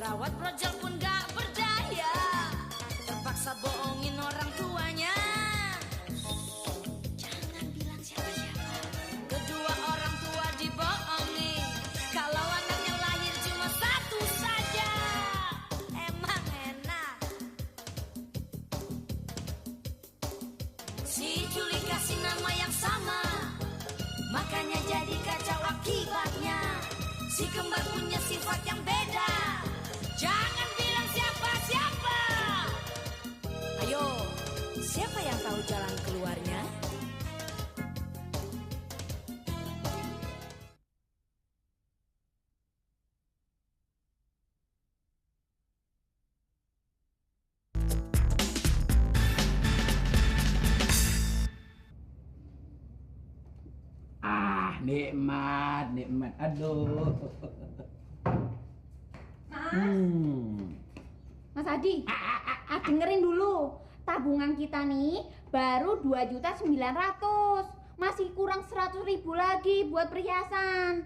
Gawat brojol pun gak berdaya, terpaksa bohongin orang tuanya. Jangan bilang siapa-siapa. Kedua orang tua dibohongi, kalau anaknya lahir cuma satu saja. Emang enak. Si Juli kasih nama yang sama, makanya jadi kacau akibatnya. Si kembar punya sifat yang beda, jangan bilang siapa-siapa. Ayo, siapa yang tahu jalan keluarnya? Nikmat. Aduh. Mas Adi, dengerin dulu. Tabungan kita nih baru 2.900.000. Masih kurang 100.000 lagi buat perhiasan.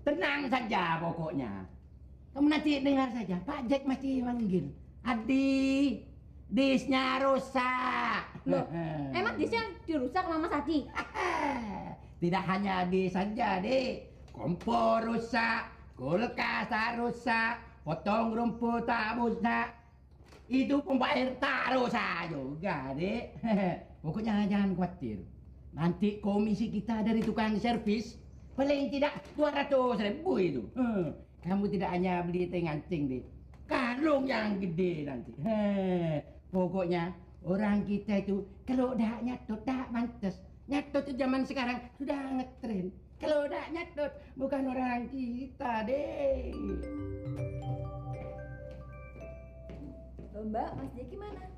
Tenang saja pokoknya. Kamu nanti dengar saja, Pak Jack masih manggil. Adi, disnya rusak. Loh, emang disnya dirusak sama Mas Adi? Tidak hanya dis saja, Dik. Kompor rusak, kulkas tak rusak, potong rumput tak rusak. Itu pompa air tak rusak juga, Dik. Pokoknya jangan khawatir. Nanti komisi kita dari tukang servis paling tidak 200.000 itu. Kamu tidak hanya beli tengancing, Dik. Kalung yang gede nanti. Pokoknya orang kita itu kalau dah nyatot dah mantes. Nyatot itu zaman sekarang sudah ngetren. Kalau dah nyatot bukan orang kita, deh. Mbak, Mas Jeki mana?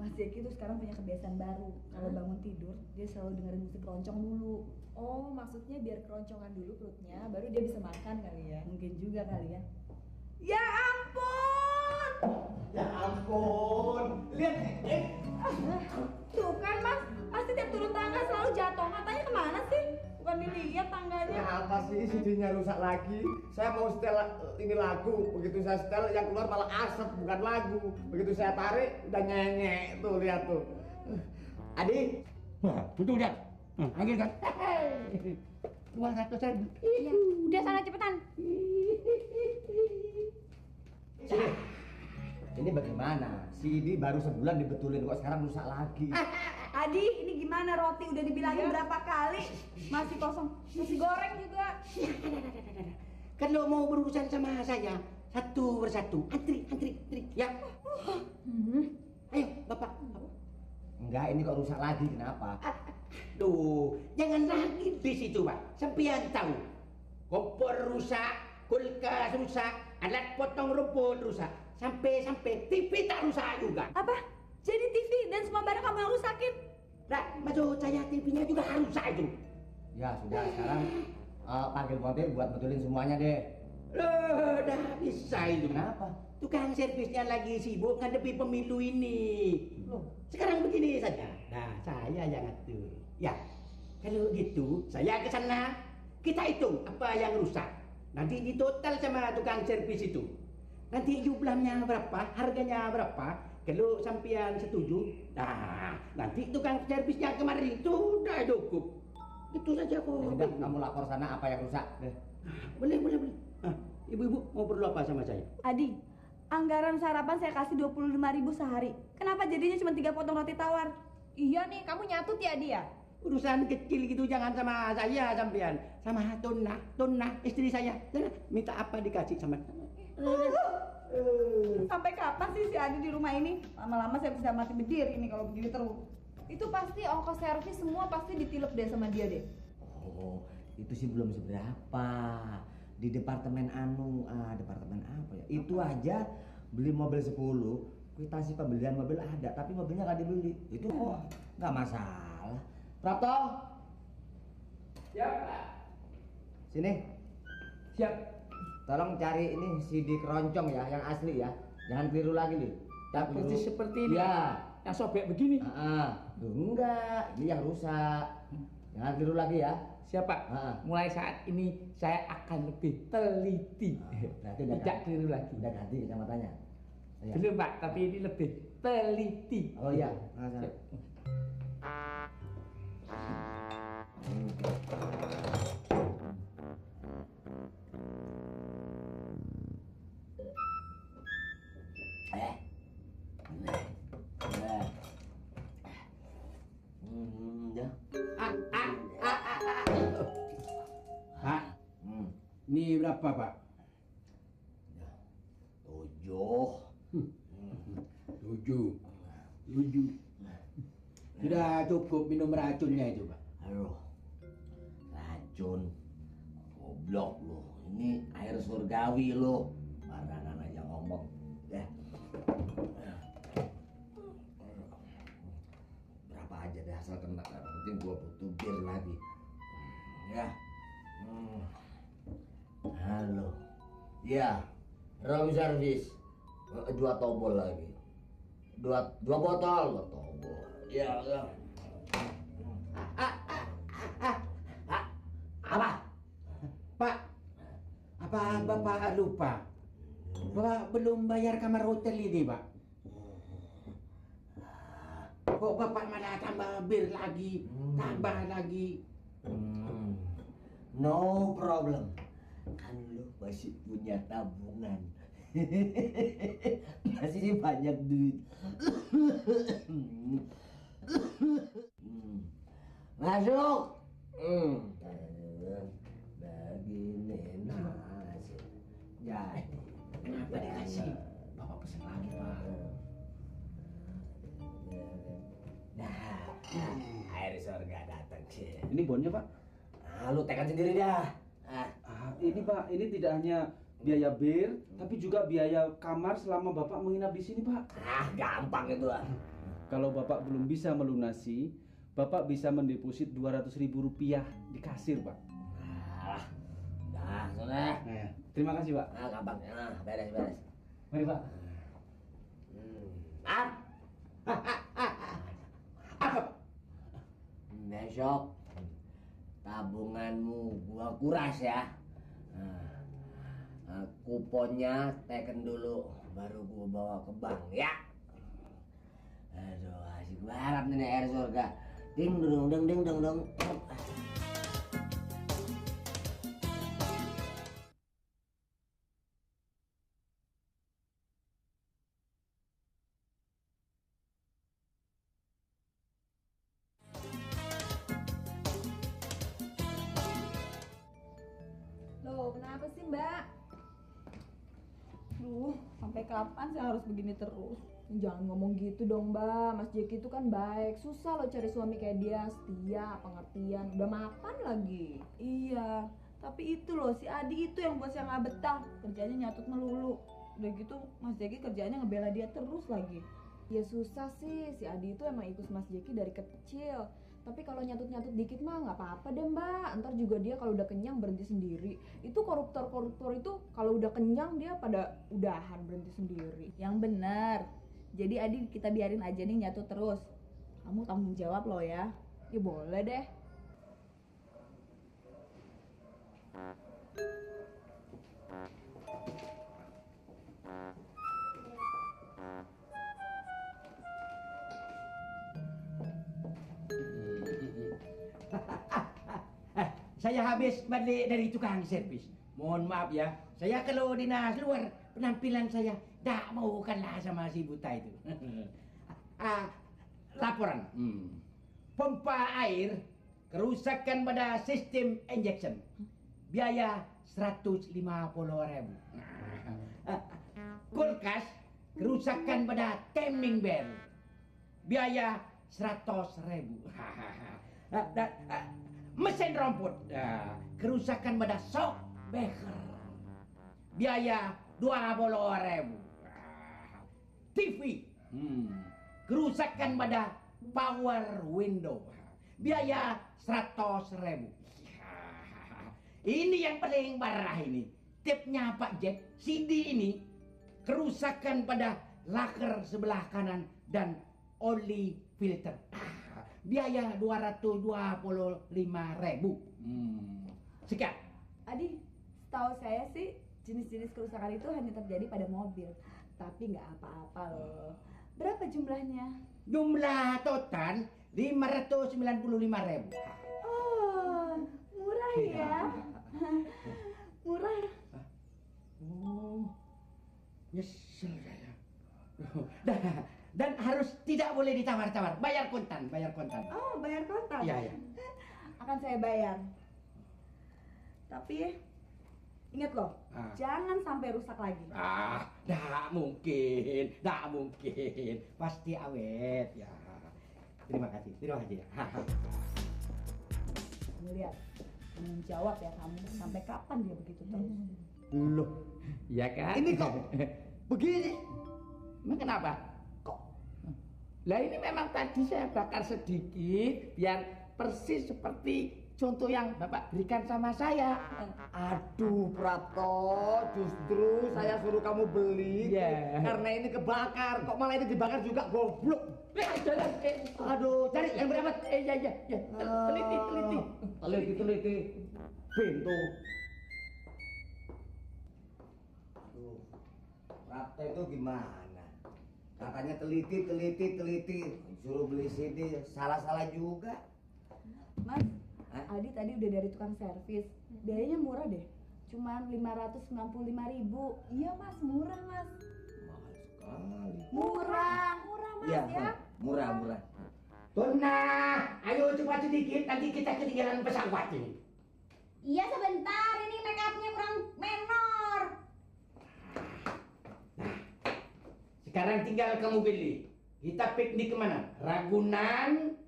Mas Jeki tuh sekarang punya kebiasaan baru. Kalau bangun tidur, dia selalu dengerin musik keroncong dulu. Oh, maksudnya biar keroncongan dulu perutnya, baru dia bisa makan kali ya? Mungkin juga kali ya. Ya ampun! Ya ampun! Lihat, Tuh kan Mas, pasti tiap turun tangga selalu jatuh. Matanya kemana sih? Bukan dilihat tangganya. Ya apa sih CD-nya rusak lagi? Saya mau setel ini lagu, begitu saya setel yang keluar malah asap bukan lagu. Begitu saya tarik udah nyenyek tuh, lihat tuh. Adi, Wah, betul lihat. Panggil kan. 200.000. Iya, udah sana cepetan. sini. Ini bagaimana? CD baru sebulan dibetulin kok sekarang rusak lagi. Adi, ini gimana roti? Udah dibilangin berapa kali? Masih kosong. Masih goreng juga. Kalau mau berurusan sama saya, satu persatu. Antri. Ya. Ayo, Bapak. Enggak, ini kok rusak lagi, kenapa? Duh, jangan lagi di situ, Pak. Sampean tahu. Kompor rusak, kulkas rusak, alat potong rumput rusak. Sampai TV tak rusak juga. Apa? Jadi TV dan semua barang kamu yang rusakin? Nah, maksud saya TV-nya juga rusak itu. Ya sudah, sekarang panggil mobil buat betulin semuanya deh. Loh, dah bisa itu. Kenapa? Tukang servisnya lagi sibuk ngadepi pemilu ini. Loh, sekarang begini saja. Nah, saya yang ngatur. Ya, kalau gitu saya ke sana. Kita hitung apa yang rusak. Nanti ditotal sama tukang servis itu. Nanti jumlahnya berapa, harganya berapa. Kalau sampean setuju, nah nanti tukang servisnya kemarin itu udah cukup. Itu saja kok. Ya sudah, kamu lapor sana apa yang rusak deh. Boleh. Ibu-ibu mau perlu apa sama saya? Adi, anggaran sarapan saya kasih 25.000 sehari. Kenapa jadinya cuma 3 potong roti tawar? Iya nih, kamu nyatut ya dia? Urusan kecil gitu jangan sama saya sampean. Sama Tuna, istri saya. Nah, minta apa dikasih sama. Sampai kapan sih si Adi di rumah ini? Lama-lama saya bisa mati berdiri ini kalau begini terus. Itu pasti ongkos servis semua pasti ditilep deh sama dia deh. Oh, itu sih belum seberapa. Di departemen departemen apa ya? Itu aja beli mobil 10, kuitasi pembelian mobil ada, tapi mobilnya nggak dibeli. Itu kok nggak masalah. Prapto, Siap, Pak. sini. Siap. Tolong cari ini CD keroncong ya, yang asli ya. Jangan keliru lagi nih. Tak Persis seperti ini. Ya. Yang sobek begini. Duh, enggak, ini yang rusak. Jangan tiru lagi ya. Siapa? Ah. Mulai saat ini saya akan lebih teliti. Berarti udah Tidak tiru lagi. Udah ganti kacamatanya. Ya. Belum Pak, tapi ini lebih teliti. Oh iya. Siap. Ya. Pak, ini berapa Pak? 7. 7. Sudah cukup minum racunnya itu Pak. Aduh, racun, goblok lu. Ini air surgawi lu. Barangan aja ngomong. Ya. Berapa aja deh asal kena. Yang penting gua butuh bir lagi. Ya. Halo. Ya. Room service. 2 tobol lagi. 2 botol. 2 tobol. Ya. Apa? Pak, apa Bapak lupa? Bapak belum bayar kamar hotel ini Pak. Kok Bapak malah tambah bir lagi, tambah lagi. No problem. Kan lu masih punya tabungan. Masih banyak duit. Masuk. Begini nasi. Jadi. Kenapa dikasih? Bapak pesen lagi Pak. Nah, air surga datang sih. Ini bonnya Pak. Ah, lu tekan sendiri dah. Ini Pak, ini tidak hanya biaya bir, tapi juga biaya kamar selama Bapak menginap di sini Pak. Gampang itu ah. Kalau Bapak belum bisa melunasi, Bapak bisa mendeposit Rp200.000 di kasir Pak. Dah, sudah. Terima kasih Pak. Gampang. Beres. Mari Pak. Apa? Besok tabunganmu gua kuras ya. Kuponnya teken dulu, baru gua bawa ke bank ya. Aduh, asik banget nih air surga. Ding dong. Loh, kenapa sih Mbak? Duh, sampai kapan saya harus begini terus? Jangan ngomong gitu dong Mbak, Mas Jeki itu kan baik. Susah loh cari suami kayak dia, setia, pengertian, udah mapan lagi. Iya, tapi itu loh si Adi itu yang buat saya nggak betah. Kerjanya nyatut melulu. Udah gitu Mas Jeki kerjanya ngebela dia terus lagi. Ya susah sih, si Adi itu emang ikut Mas Jeki dari kecil. Tapi kalau nyatut-nyatut dikit mah nggak apa-apa deh Mbak. Ntar juga dia kalau udah kenyang berhenti sendiri. Itu koruptor-koruptor itu kalau udah kenyang dia pada udahan berhenti sendiri. Yang bener. Jadi Adi kita biarin aja nih nyatut terus. Kamu tanggung jawab loh ya. Ya boleh deh. Saya habis balik dari tukang servis. Mohon maaf ya, saya kalau dinas luar penampilan saya tak mau kalah sama si buta itu. Laporan. Pompa air kerusakan pada sistem injection. Biaya 150.000. Kulkas kerusakan pada timing bell. Biaya 100.000. Mesin rumput kerusakan pada shock breaker. Biaya 20.000. TV kerusakan pada power window. Biaya 100.000. Ini yang paling parah ini. Tipnya Pak Jack, CD ini kerusakan pada laker sebelah kanan dan oli filter. biaya 225.000. Sekian. Adi, setahu saya sih jenis-jenis kerusakan itu hanya terjadi pada mobil. Tapi nggak apa-apa loh. Berapa jumlahnya? Jumlah total 595.000. Oh, murah ya. Murah. Oh, nyesel saya. Dan harus tidak boleh ditawar-tawar. Bayar kontan, bayar kontan. Oh, bayar kontan? Iya, iya. Akan saya bayar. Tapi ingat loh, jangan sampai rusak lagi. Dah mungkin, dah mungkin. Pasti awet ya. Terima kasih ya. Kamu lihat, tanggung jawab ya kamu. Sampai kapan dia begitu terus? Loh, ya kan? Ini kok begini. Emang kenapa? Kok? Lah ini memang tadi saya bakar sedikit biar persis seperti contoh yang Bapak berikan sama saya. Aduh Prapto, justru saya suruh kamu beli karena ini kebakar. Kok malah ini dibakar juga, goblok. Aduh, cari yang berapa? Ya. Teliti. Pintu. Aduh, Prapto itu gimana? Katanya teliti. Suruh beli sini, salah juga. Mas, Adi tadi udah dari tukang servis. Biayanya murah deh. Cuman 595.000. Iya mas, murah mas. Mahal sekali. Murah mas Iya, ya. murah. Tuna, ayo cepat sedikit, nanti kita ketinggalan pesawat ini. Iya sebentar, ini make upnya kurang menor. Sekarang tinggal kamu pilih. Kita piknik kemana? Ragunan,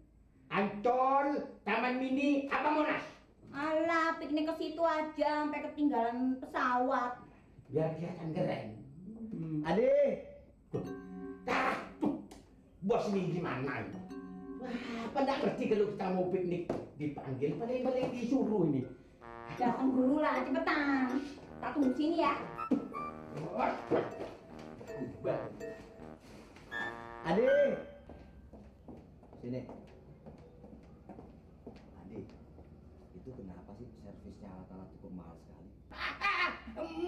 Ancol, Taman Mini, apa Monas? Alah, piknik ke situ aja sampai ketinggalan pesawat. Biar kelihatan keren. Ade, Tuh, bos ini gimana ini? Wah, apa nggak ngerti kalau kita mau piknik dipanggil, paling disuruh ini. Datang dulu lah, cepetan. Tak tunggu sini ya. Ade, sini. Ade, itu kenapa sih servisnya alat-alat cukup mahal sekali?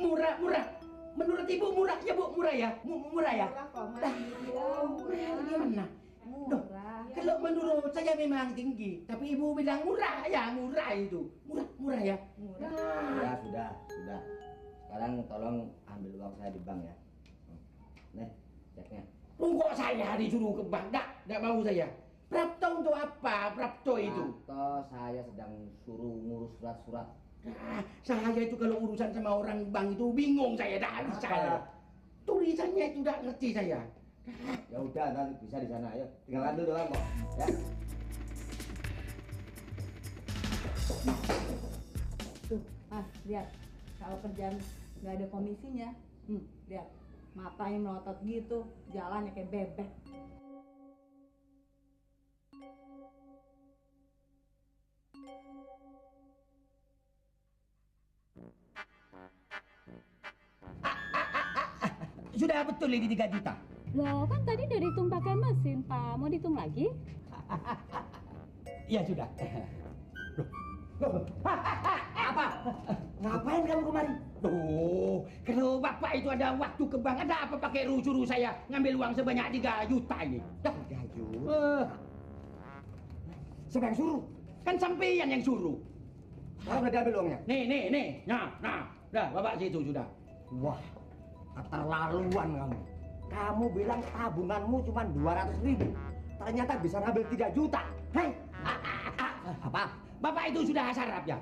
Murah. Menurut ibu murah ya bu, murah ya, murah ya. Murah kok mas. Murah gimana? Murah. Kalau menurut saya memang tinggi, tapi ibu bilang murah ya, murah itu, murah ya. Ya sudah. Sekarang tolong ambil uang saya di bank ya. Nih, ceknya. Kok saya disuruh ke bank? Nggak mau saya. Prapto untuk apa? Prapto itu. Atau saya sedang suruh ngurus surat-surat. Saya itu kalau urusan sama orang bank itu bingung saya, dah bisa. Tulisannya itu nggak ngerti saya. Ya udah, nanti bisa di sana. Ayo, tinggal ambil doang kok. Ya. Tuh, mas, lihat. Kalau kerjaan nggak ada komisinya, lihat. Matanya melotot gitu, jalannya kayak bebek. Sudah betul ini 3 juta. Loh, kan tadi udah dihitung pakai mesin, Pak. Mau dihitung lagi? Ya sudah. Apa? Ngapain kamu kemari? Kalau bapak itu ada waktu ke bank, ada apa pakai suruh saya ngambil uang sebanyak 3 juta ini? 3 juta? Siapa yang suruh? Kan sampean yang suruh. Kamu udah diambil uangnya? Nih. Nah. Dah, bapak situ sudah. Wah, keterlaluan kamu. Kamu bilang tabunganmu cuma 200.000. Ternyata bisa ngambil 3 juta. Hei, apa? Bapak itu sudah sarap ya?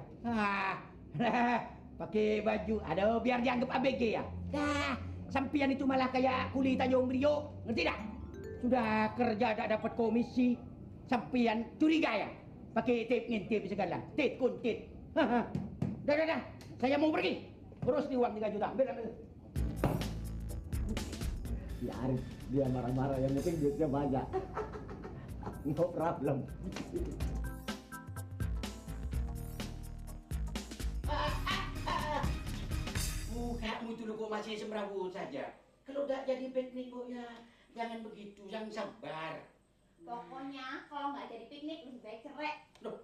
Pakai baju, aduh biar dianggap ABG ya. Sampian itu malah kayak kuli Tanjung Priok, ngerti dah? Sudah kerja tak dapat komisi, sampian curiga ya? Pakai tip ngintip segala, tit kuntit. Dah, saya mau pergi. Urus di uang 3 juta, ambil. Ya Arif, dia marah-marah, yang penting duitnya banyak. No problem. Mukamu dulu kok masih semrawut saja. Kalau udah jadi piknik kok ya jangan begitu, yang sabar. Pokoknya kalau nggak jadi piknik lebih baik cerai. Loh.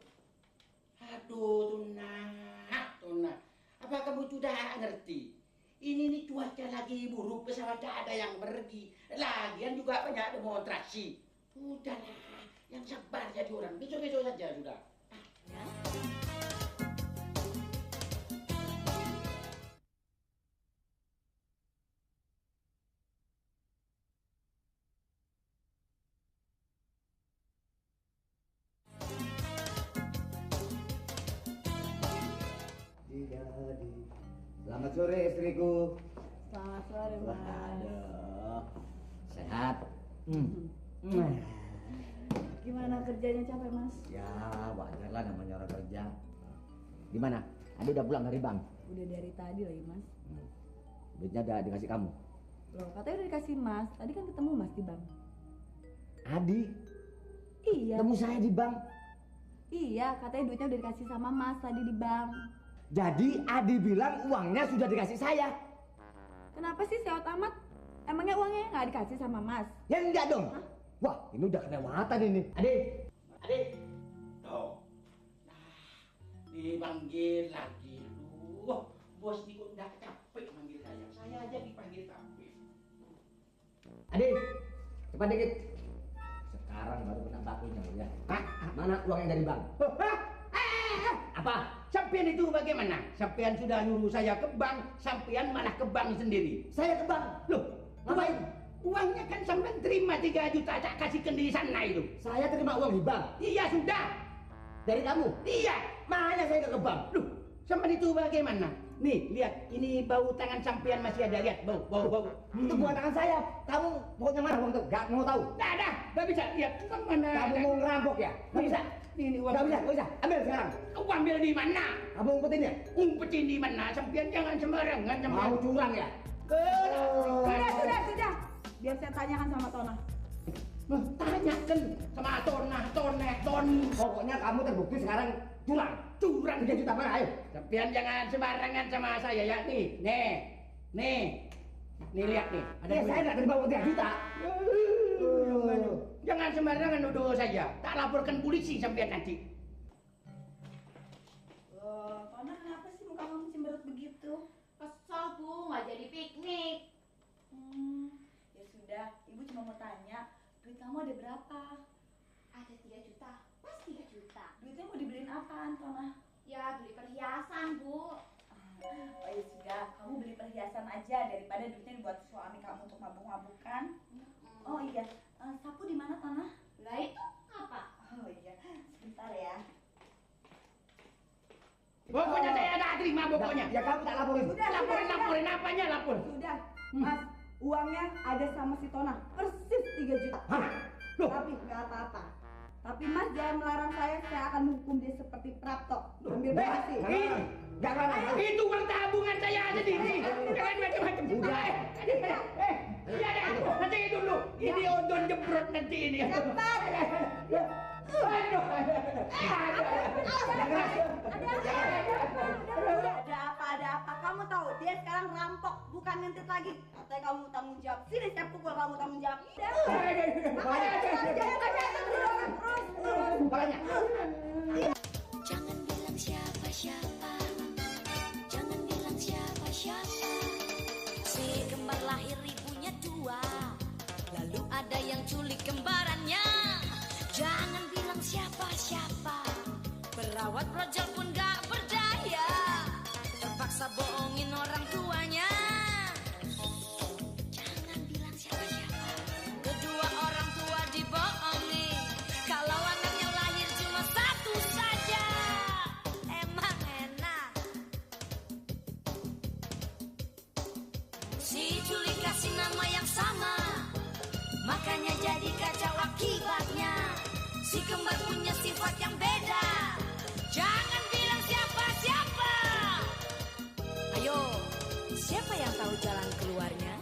Aduh, Tuna. Apa kamu sudah ngerti? Ini nih cuaca lagi buruk, pesawat ada yang pergi. Lagian juga banyak demonstrasi. Udahlah, yang sabar jadi orang. Besok-besok saja sudah. Selamat sore istriku. Selamat sore, Mas. Aduh, sehat. Gimana kerjanya, capek, Mas? Ya wajar lah namanya orang kerja. Gimana? Adi udah pulang dari bank? Udah dari tadi lagi, Mas. Duitnya udah dikasih kamu? Loh, katanya udah dikasih Mas. Tadi kan ketemu Mas di bank. Adi? Iya. Ketemu saya di bank? Iya, katanya duitnya udah dikasih sama Mas tadi di bank. Jadi Adi bilang uangnya sudah dikasih saya? Kenapa sih sewot amat? Emangnya uangnya nggak dikasih sama Mas? Ya enggak dong. Hah? Wah, ini udah kelewatan ini. Adi. Tuh. Nah, dipanggil lagi. Aduh, bos ini kok udah capek manggil saya. Saya aja dipanggil capek. Adi, cepat dikit. Sekarang baru kena bakunya ya. Hah? Mana uang yang dari bank? Apa? Sampian itu bagaimana? Sampian sudah nyuruh saya ke bank, sampian malah ke bank sendiri. Saya ke bank. Loh, ngapain? Uangnya kan sampean terima 3 juta tak kasihkan di sana itu. Saya terima uang di bank. Iya sudah. Dari kamu? Iya. Makanya saya ke bank. Loh, sampean itu bagaimana? Nih, lihat, ini bau tangan sampean masih ada, lihat, bau. Itu bukan tangan saya. Kamu pokoknya mana uang itu? Gak mau tahu. Gak bisa, lihat, mana? Kamu mau ngerampok ya? Gak bisa. Ini uang. Gak bisa. Ambil sekarang. Kau ambil di mana? Kamu umpetin ya? Umpetin di mana? Sampean jangan sembarangan. Mau curang ya? Sudah. Biar saya tanyakan sama Tona. Tanyakan sama Tony. Pokoknya kamu terbukti sekarang curang. 3 juta mana? Ayo. Sampean jangan sembarangan sama saya ya. Nih, lihat nih. Ada saya nggak terima uang 3 juta. Jangan sembarangan nuduh saja. Tak laporkan polisi sampean nanti. Loh, Tona kenapa sih muka kamu cemberut begitu? Kesel Bu, nggak jadi piknik. Ya sudah, Ibu cuma mau tanya, duit kamu ada berapa? Ada 3 juta, pas 3 juta. Duitnya mau dibeliin apaan, Tona? Ya beli perhiasan Bu. Oh ya sudah, kamu beli perhiasan aja daripada duitnya dibuat suami kamu untuk mabuk-mabukan. Oh iya, sapu di mana, Tona? Lah itu apa? Oh iya, sebentar ya. Pokoknya saya tak terima pokoknya. Ya kamu tak laporin. Laporin apanya lapor? Sudah, Mas, uangnya ada sama si Tona, persis 3 juta. Hah? Loh. Tapi nggak apa-apa. Tapi Mas jangan melarang saya akan menghukum dia seperti perampok. Ambil bekasi. Jangan. Itu uang tabungan saya sendiri. Jangan macam-macam. Udah. Iya deh, nanti dulu. Ini odon jebrot nanti ini. Cepat. Ada apa? Kamu tahu dia sekarang rampok, bukan ngentit lagi. Katanya kamu tanggung jawab. Sini saya pukul kamu tanggung jawab. Jangan bilang siapa-siapa, jangan bilang siapa-siapa. Si kembar lahir ibunya 2, lalu ada yang culik kembarannya. Jangan bilang siapa-siapa, perawat brojol pun gak berdaya, terpaksa bohongin orang tuanya. Jangan bilang siapa-siapa, kedua orang tua dibohongi. Kalau anaknya lahir cuma 1 saja, emang enak. Si culik kasih nama yang sama, makanya jadi kacau akibatnya. Si kembar punya sifat yang beda, jangan bilang siapa-siapa. Ayo, siapa yang tahu jalan keluarnya?